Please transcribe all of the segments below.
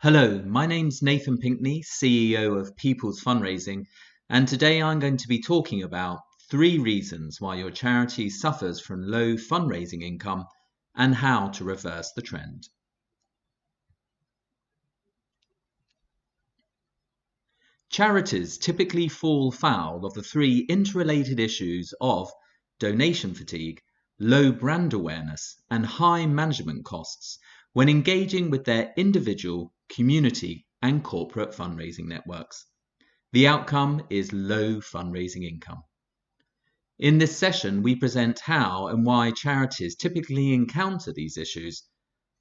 Hello, my name's Nathan Pinkney, CEO of People's Fundraising, and today I'm going to be talking about 3 reasons why your charity suffers from low fundraising income and how to reverse the trend. Charities typically fall foul of the 3 interrelated issues of donation fatigue, low brand awareness, and high management costs when engaging with their individual, community, and corporate fundraising networks. The outcome is low fundraising income. In this session, we present how and why charities typically encounter these issues,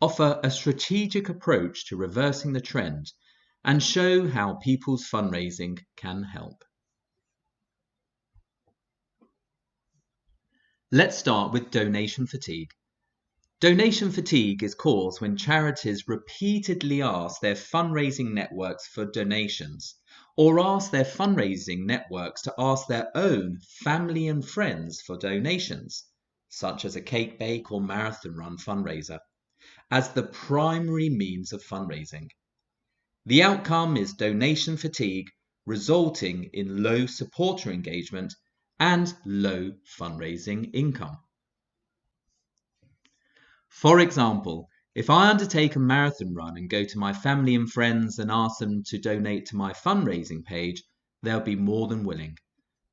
offer a strategic approach to reversing the trend, and show how people's fundraising can help. Let's start with donation fatigue. Donation fatigue is caused when charities repeatedly ask their fundraising networks for donations, or ask their fundraising networks to ask their own family and friends for donations, such as a cake bake or marathon run fundraiser, as the primary means of fundraising. The outcome is donation fatigue, resulting in low supporter engagement and low fundraising income. For example, if I undertake a marathon run and go to my family and friends and ask them to donate to my fundraising page, they'll be more than willing.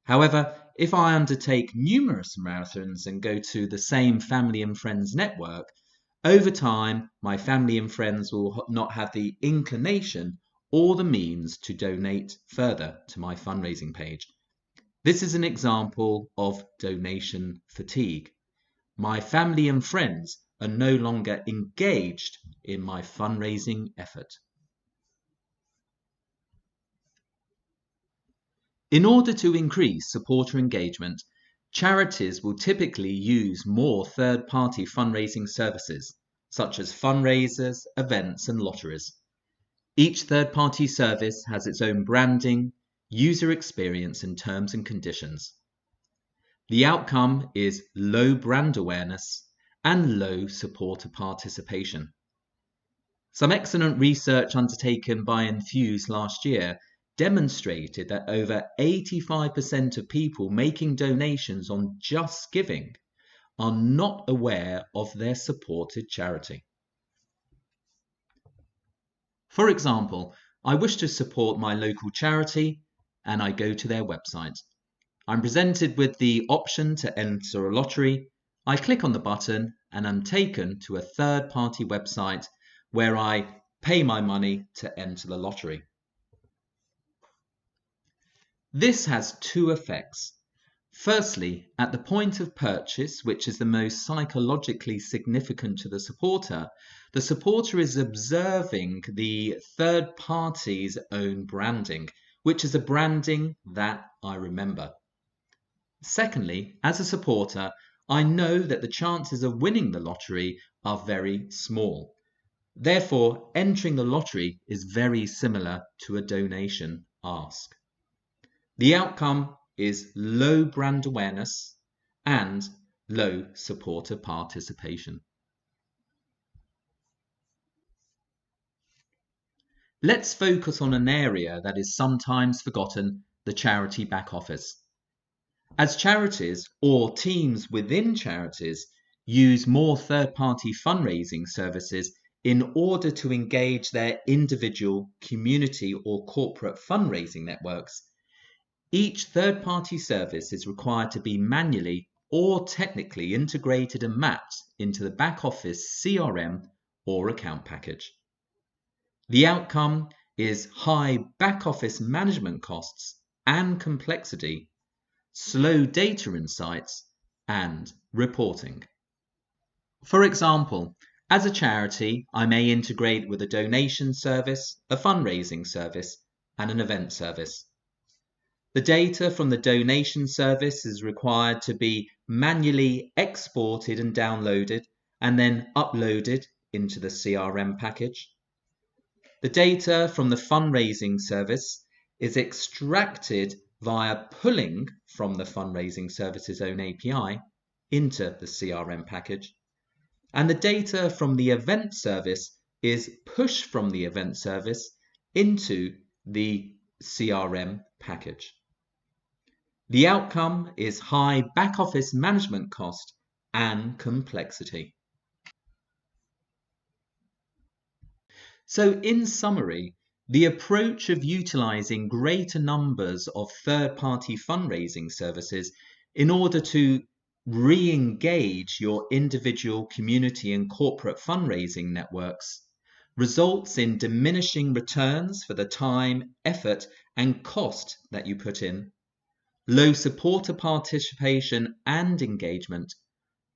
However, if I undertake numerous marathons and go to the same family and friends network, over time, my family and friends will not have the inclination or the means to donate further to my fundraising page. This is an example of donation fatigue. My family and friends are no longer engaged in my fundraising effort. In order to increase supporter engagement, charities will typically use more third-party fundraising services, such as fundraisers, events, and lotteries. Each third-party service has its own branding, user experience, and terms and conditions. The outcome is low brand awareness and low supporter participation. Some excellent research undertaken by Infuse last year demonstrated that over 85% of people making donations on Just Giving are not aware of their supported charity. For example, I wish to support my local charity and I go to their website. I'm presented with the option to enter a lottery. I click on the button and I'm taken to a third-party website where I pay my money to enter the lottery. This has 2 effects. Firstly, at the point of purchase, which is the most psychologically significant to the supporter is observing the third party's own branding, which is a branding that I remember. Secondly, as a supporter, I know that the chances of winning the lottery are very small. Therefore, entering the lottery is very similar to a donation ask. The outcome is low brand awareness and low supporter participation. Let's focus on an area that is sometimes forgotten, the charity back office. As charities or teams within charities use more third-party fundraising services in order to engage their individual, community, or corporate fundraising networks, each third-party service is required to be manually or technically integrated and mapped into the back-office CRM or account package. The outcome is high back-office management costs and complexity, slow data insights, and reporting. For example, as a charity, I may integrate with a donation service, a fundraising service, and an event service. The data from the donation service is required to be manually exported and downloaded and then uploaded into the CRM package. The data from the fundraising service is extracted via pulling from the fundraising service's own API into the CRM package. And the data from the event service is pushed from the event service into the CRM package. The outcome is high back office management cost and complexity. So in summary, the approach of utilizing greater numbers of third-party fundraising services in order to re-engage your individual community and corporate fundraising networks results in diminishing returns for the time, effort, and cost that you put in, low supporter participation and engagement,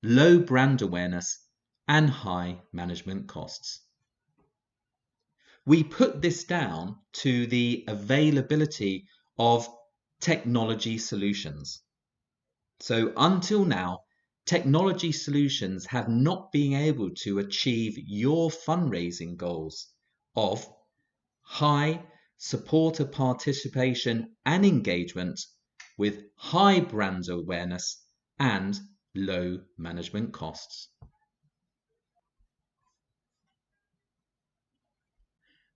low brand awareness, and high management costs. We put this down to the availability of technology solutions. So until now, technology solutions have not been able to achieve your fundraising goals of high supporter participation and engagement with high brand awareness and low management costs.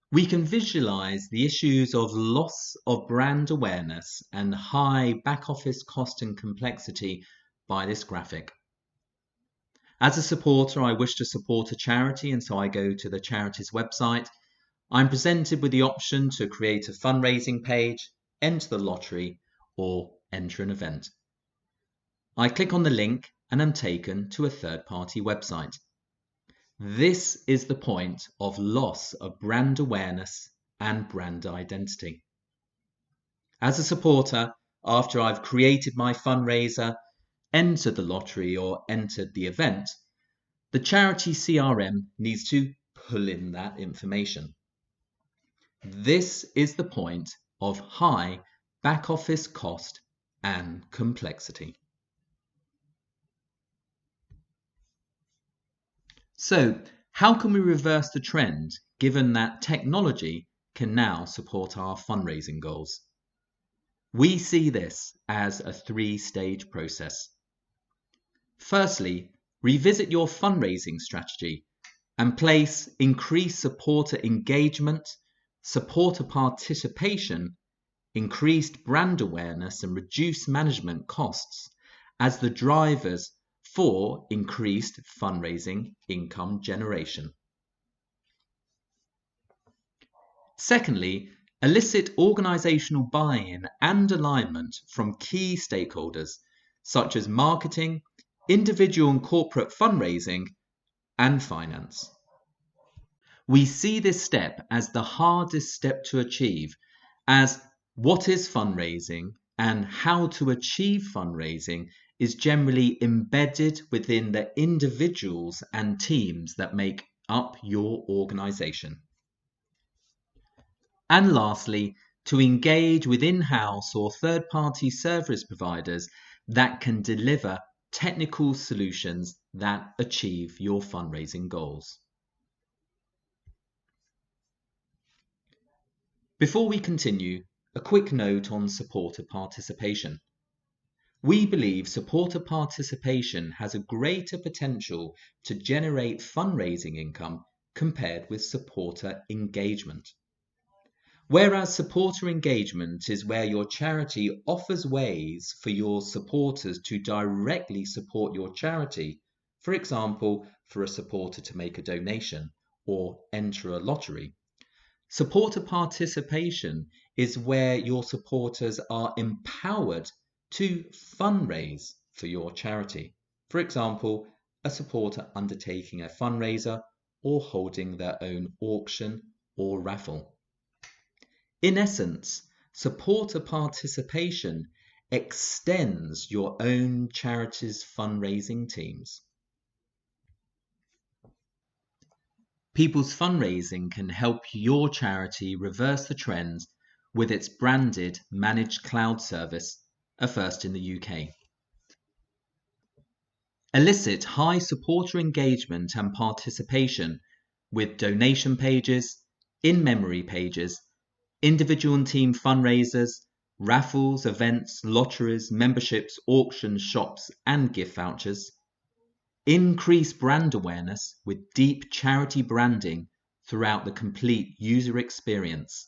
We can visualize the issues of loss of brand awareness and high back office cost and complexity by this graphic. As a supporter, I wish to support a charity, and so I go to the charity's website. I'm presented with the option to create a fundraising page, enter the lottery, or enter an event. I click on the link and am taken to a third-party website. This is the point of loss of brand awareness and brand identity. As a supporter, after I've created my fundraiser, entered the lottery or entered the event, the charity CRM needs to pull in that information. This is the point of high back office cost and complexity. So, how can we reverse the trend given that technology can now support our fundraising goals? We see this as a three-stage process. Firstly, revisit your fundraising strategy and place increased supporter engagement, supporter participation, increased brand awareness, and reduced management costs as the drivers for increased fundraising income generation. Secondly, elicit organizational buy-in and alignment from key stakeholders such as marketing, individual and corporate fundraising, and finance. We see this step as the hardest step to achieve, as what is fundraising and how to achieve fundraising is generally embedded within the individuals and teams that make up your organization. And lastly, to engage with in-house or third-party service providers that can deliver technical solutions that achieve your fundraising goals. Before we continue, a quick note on supporter participation. We believe supporter participation has a greater potential to generate fundraising income compared with supporter engagement. Whereas supporter engagement is where your charity offers ways for your supporters to directly support your charity, for example, for a supporter to make a donation or enter a lottery. Supporter participation is where your supporters are empowered to fundraise for your charity. For example, a supporter undertaking a fundraiser or holding their own auction or raffle. In essence, supporter participation extends your own charity's fundraising teams. People's Fundraising can help your charity reverse the trends with its branded managed cloud service, a first in the UK. Elicit high supporter engagement and participation with donation pages, in-memory pages, individual and team fundraisers, raffles, events, lotteries, memberships, auctions, shops, and gift vouchers. Increase brand awareness with deep charity branding throughout the complete user experience,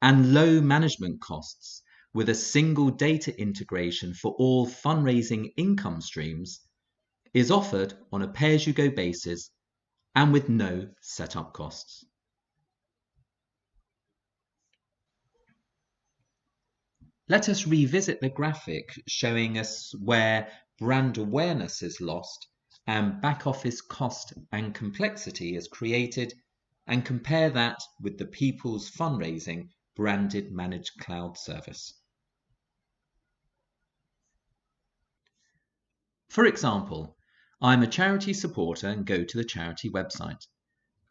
and low management costs with a single data integration for all fundraising income streams is offered on a pay-as-you-go basis and with no setup costs. Let us revisit the graphic showing us where brand awareness is lost and back office cost and complexity is created, and compare that with the People's Fundraising branded managed cloud service. For example, I'm a charity supporter and go to the charity website.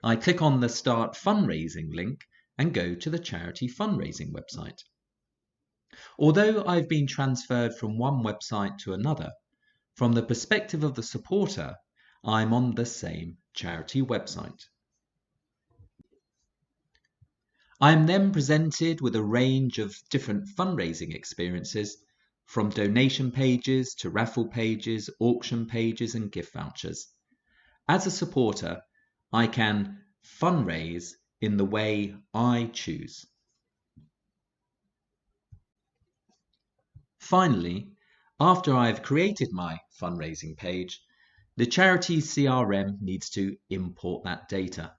I click on the Start Fundraising link and go to the charity fundraising website. Although I've been transferred from one website to another, from the perspective of the supporter, I'm on the same charity website. I am then presented with a range of different fundraising experiences, from donation pages to raffle pages, auction pages, and gift vouchers. As a supporter, I can fundraise in the way I choose. Finally, after I've created my fundraising page, the charity CRM needs to import that data.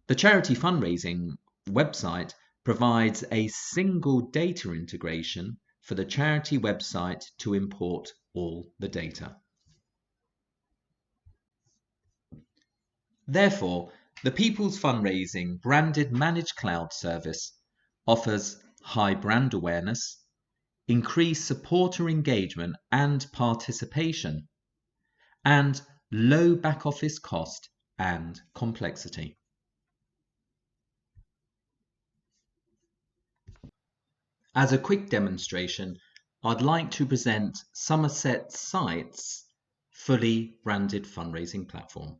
The charity fundraising website provides a single data integration for the charity website to import all the data. Therefore, the People's Fundraising branded managed cloud service offers high brand awareness, increased supporter engagement and participation, and low back office cost and complexity. As a quick demonstration, I'd like to present Somerset Site's fully branded fundraising platform.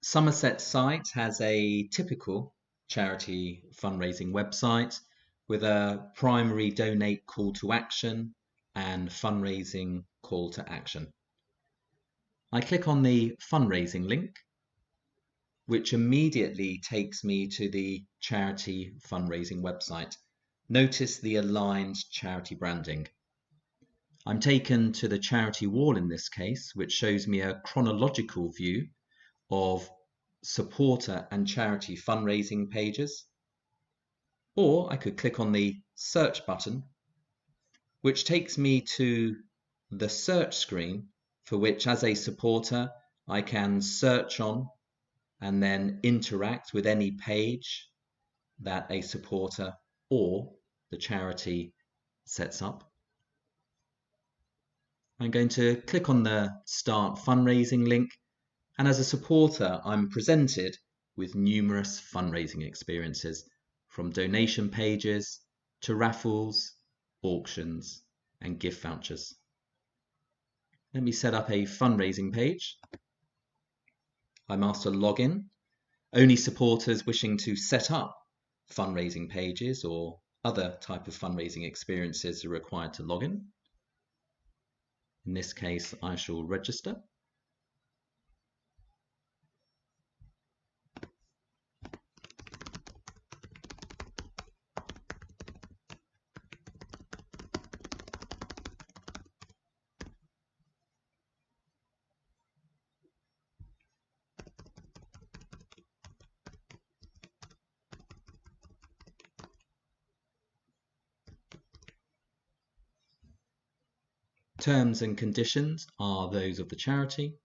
Somerset Site has a typical charity fundraising website with a primary donate call to action and fundraising call to action. I click on the fundraising link, which immediately takes me to the charity fundraising website. Notice the aligned charity branding. I'm taken to the charity wall in this case, which shows me a chronological view of supporter and charity fundraising pages. Or I could click on the search button, which takes me to the search screen, for which as a supporter I can search on and then interact with any page that a supporter or the charity sets up. I'm going to click on the Start Fundraising link, and as a supporter I'm presented with numerous fundraising experiences, from donation pages to raffles, auctions and gift vouchers. Let me set up a fundraising page. I'm asked to log in. Only supporters wishing to set up fundraising pages or other type of fundraising experiences are required to log in. In this case, I shall register. Terms and conditions are those of the charity.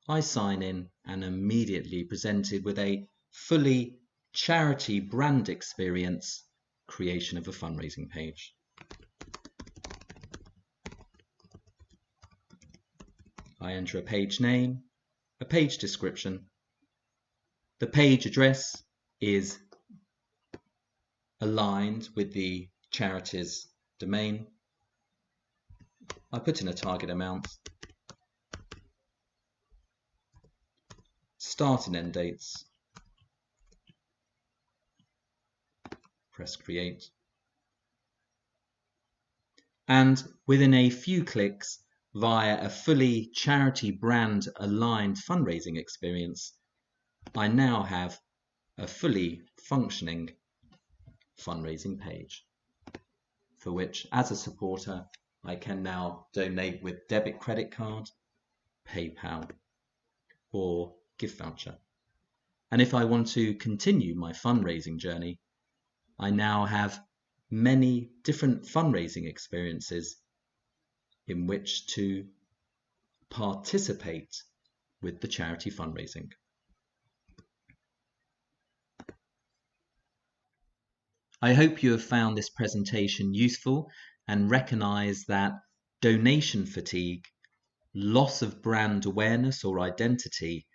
I sign in and immediately presented with a fully charity brand experience, creation of a fundraising page. I enter a page name, a page description. The page address is aligned with the charity's domain. I put in a target amount, start and end dates, press create, and within a few clicks via a fully charity brand aligned fundraising experience, I now have a fully functioning fundraising page, for which, as a supporter, I can now donate with debit credit card, PayPal, or gift voucher. And if I want to continue my fundraising journey, I now have many different fundraising experiences in which to participate with the charity fundraising. I hope you have found this presentation useful and recognize that donation fatigue, loss of brand awareness or identity,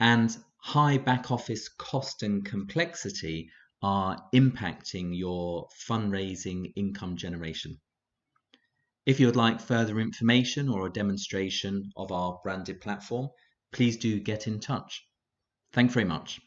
and high back office cost and complexity are impacting your fundraising income generation. If you would like further information or a demonstration of our branded platform, please do get in touch. Thanks very much.